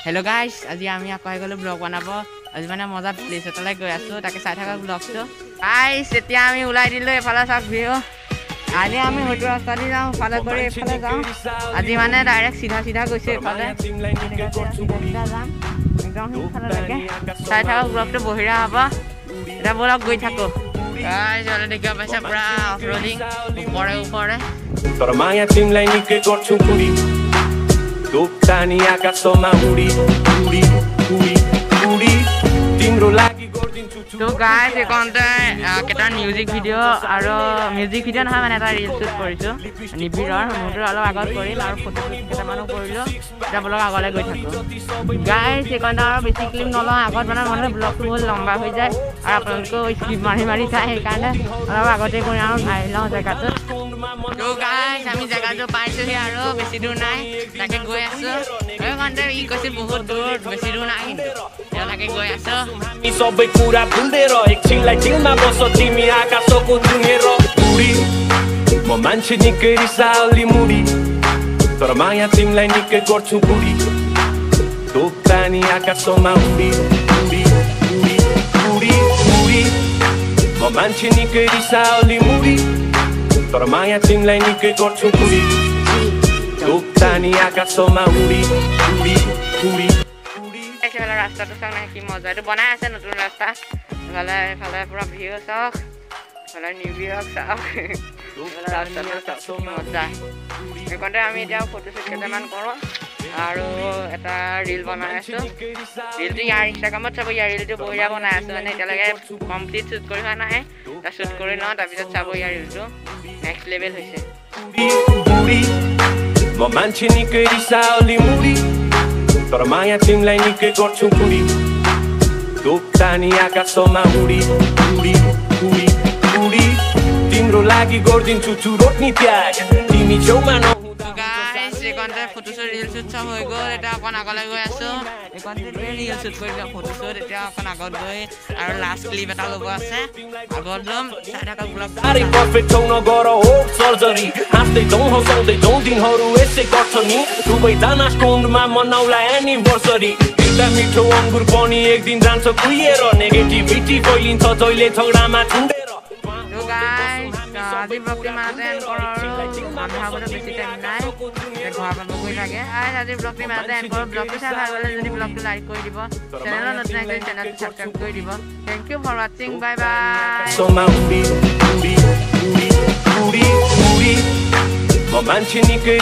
Hello guys, আজি আমি আকৌ গলো ব্লগ বনাব। আজি মানে মজা প্লেস এটালৈ গৈ আছো, তাকে চাই থাকা ব্লগটো। গাইস এতিয়া আমি ওলাই দিলো এফালে চাওক ভিউ। আজি আমি হয়তো ৰাস্তা দি যাওঁ, ফালে কৰি এফালে যাওঁ। আজি মানে ডাইৰেক্ট সিধা গৈছে এফালে। যাম একদম সিফালেলৈকে। চাই থাকা ব্লগটো বহিৰা হ'ব। এটা ব্লগ গৈ থাকো। গাইস ওলাই দেখিব পাইছা পুৰা অফৰোডিং উপৰে। तर माया तिमलाई निकै गर्छु पुरी दोक्तानी आकाशमा उडी उडी उडी उडी तिम्रो लागि गर्दिन्छु तो गाइस एकन्ते केटा म्युजिक भिडिओ আৰু म्युजिक ভিডিও নহয় মানে এটা ৰিল শুট কৰিছো নিবিৰৰ মোটৰ অলপ আগত কৰিম আৰু ফটো কেটামানো কৰিলো এটা ব্লগ আগলৈ গৈ থাকো গাইস একন্তে আৰু বেছি ক্লিপ নলওঁ আগত মানে ব্লগটো বহুত লম্বা হৈ যায় আৰু আপোনালোকে স্কিপ মাৰি চাই সেইকাৰণে অলপ আগতে কৰি আৰু চাই লওঁ জেগাটো তো গাইস আমি জেগাটো পাইছোহি আৰু বেছি দূৰ নাই তাকে গৈ আছো একন্তে ই কৈছে বহুত দূৰ বেছি দূৰ নাই তাকে গৈ আছো हामी सबै कुरा भुल्देर एकछिनलाई दिलमा बस तिमी आकाशको धुनेर उडी म मान्छे निकै रिसाली मुडी तर माया तिमीलाई निकै गर्छु बुढी दोक्तानी आकाशमा उडी उडी उडी उडी उडी म मान्छे निकै रिसाली मुडी तर माया तिमीलाई निकै गर्छु बुढी दोक्तानी आकाशमा उडी उडी उडी এইফালে ৰাস্তাটো চাওক না কি মজা এইটো বনাই আছে নতুন ৰাস্তা এইফালে পুৰা ভিউ চাওক এইফালে নিউ ইয়ৰ্ক চাওক এইফালে ৰাস্তাটো চাওক মজা এইকণতে আমি এতিয়া ফটো শ্বুট কেইটামান কৰোঁ আৰু এটা ৰিল বনাই আছোঁ ৰিলটো ইয়াৰ ইনষ্টাগ্ৰামত চাব ইয়াৰ ৰিলটো বঢ়িয়া বনাই আছোঁ মানে এতিয়ালৈকে কমপ্লিট শ্বুট কৰি হোৱা নাই এটা শ্বুট কৰি লওঁ তাৰপিছত চাব ইয়াৰ ৰিলটো নেক্সট লেভেল হৈছে म मान्छे निकै रिसाली मुडी तर माया तिमीलाई निकै गर्छु बुढी दोक्तानी आकाशमा उडी उडी उडी उडी तिम्रो लागि गर्दिन्छु चुरोट्नी त्याग तिमी छेउमा गाइस एकन्ते ফটো শ্বুট ৰিল শ্বুট সব হৈ গ'ল এটা অকণ আগলৈ গৈ আছোঁ একন্তে ৰিল শ্বুট কৰি ফটো শ্বুট এতিয়া অকণ আগত গৈ আৰু লাষ্ট ক্লিপ এটা ল'ব আছে আগত ল'ম চাই থাকা ব্লগ अरे पर्फेक्ट छौ नगर हो सर्जरी हाँस्दै जाउँ हँसाउँदै जाउँ दिनहरू यसै गर्छ नि दुवैजना स्टोनमा मनाउला एनिभर्सरी एउटा मिठो अङ्गुर पनि एक दिन जान्छ कुहिएर नेगेटिभिटी फैलिन्छ जहिले झगडामा छुन्डेर तो गाइस আজি ব্লগটো মানতে এণ্ড কৰোঁ আৰু মানুহ আগতে বেছি টাইম নাই ঘৰ পাব গৈ থাকে আজি ব্লগটো মানতে এণ্ড কৰোঁ ব্লগটো চাই ভাল পালে যদি ব্লগটো লাইক কৰি দিব চেনেলত নতুন আহিলে চেনেলটো ছাবস্ক্ৰাইব কৰি দিব থেংক ইউ ফৰ ৱাচিং বাই বাই सोमा उडी उडी उडी उडी म मान्छे निकै